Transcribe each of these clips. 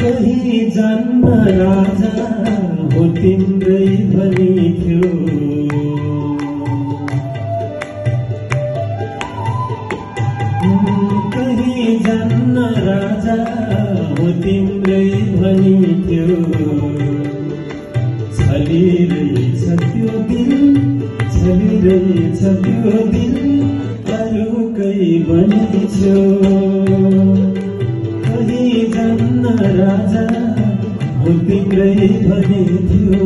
कहीं जान्न राजा हो तिम्रै भनी थियो। कहीं जान्न राजा हो तिम्रै भनी थियो। छलिरहेछ त्यो दिल, छलिरहेछ त्यो दिल अरूकै भनी छ्यो। कहीं जान्न राजा हो तिम्रै भनी थियो।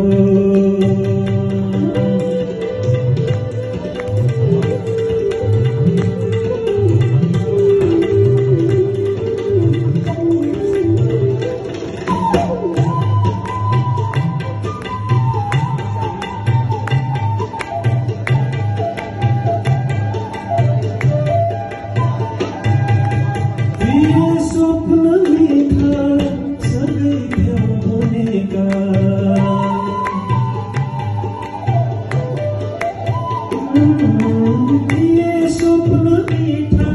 ये स्वप्न मीठा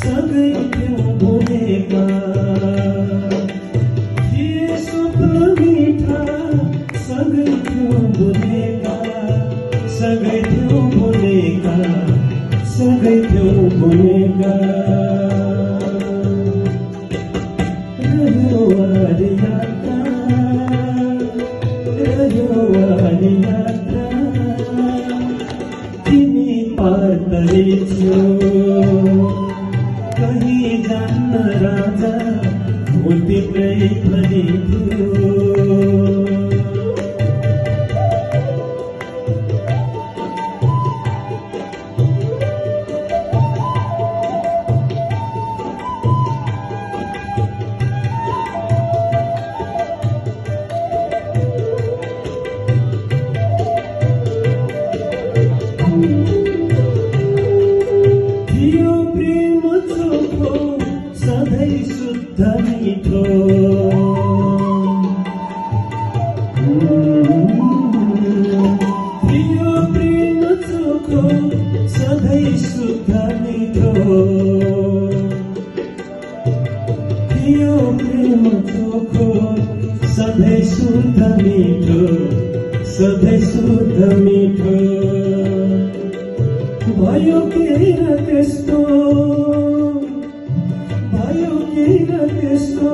सँगै थियौं बोलेका। ये स्वप्न मीठा सँगै थियौं बोलेका। सँगै थियौं बोलेका, सँगै थियौं बोलेका। रह्यो वारी यात्रा, रह्यो वारी यात्रा तिमी पार गरेछ्यौ। कहीं जान्न राजा हो तिम्रै भनी थियो। थियो प्रेम चोखो सधैँ शुद्ध मिठो। थियो प्रेम चोखो सधैँ शुद्ध मिठो। थियो प्रेम चोखो सधैँ शुद्ध मिठो, सधैँ शुद्ध मिठो। भयो केही र त्यस्तो, भयो केही र त्यस्तो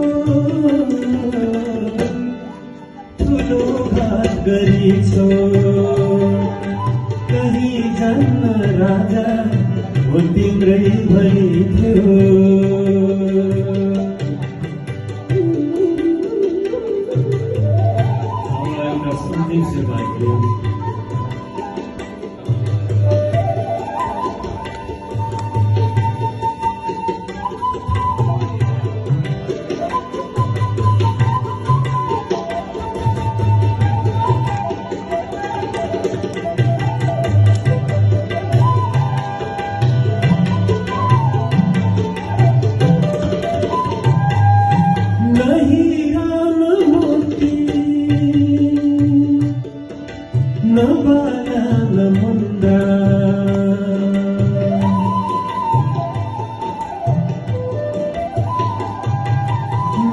ठुलो घात गरिछौ। कहीं जान्न राजा हो तिम्रै भनी थियो। नबाला नमुन्दा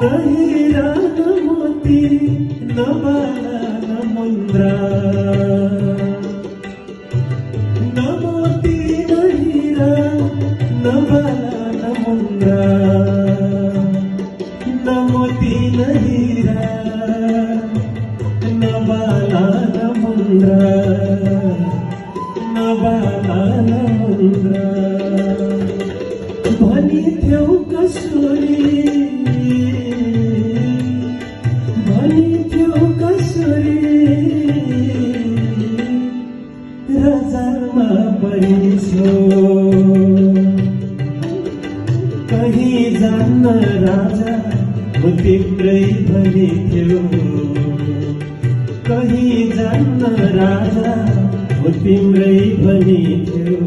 नहीरा नमोती नबाला नमुन्द्रा। नमोती नहीरा नबाला नमुन्द्रा। नमोती नहीरा नबाला नमुन्द्रा। नबाला नमुन्द्रा। भनी थियौ कसुरी, भनी थियौ कसुरी रजामा परिछौ। कहीं जान्न राजा हो तिम्रै भनी थियो। कहीं जान्न राजा हो तिम्रै भनी थियो।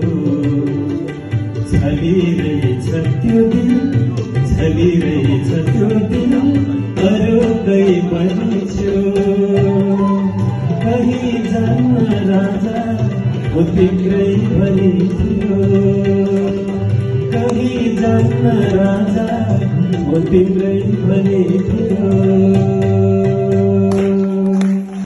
छलिरहेछ त्यो दिल, छलिरहेछ त्यो दिल अरूकै भनी छ्यो। कहीं जान्न राजा हो तिम्रै भनी थियो। कहीं जान्न राजा तिम्रै भनी थियो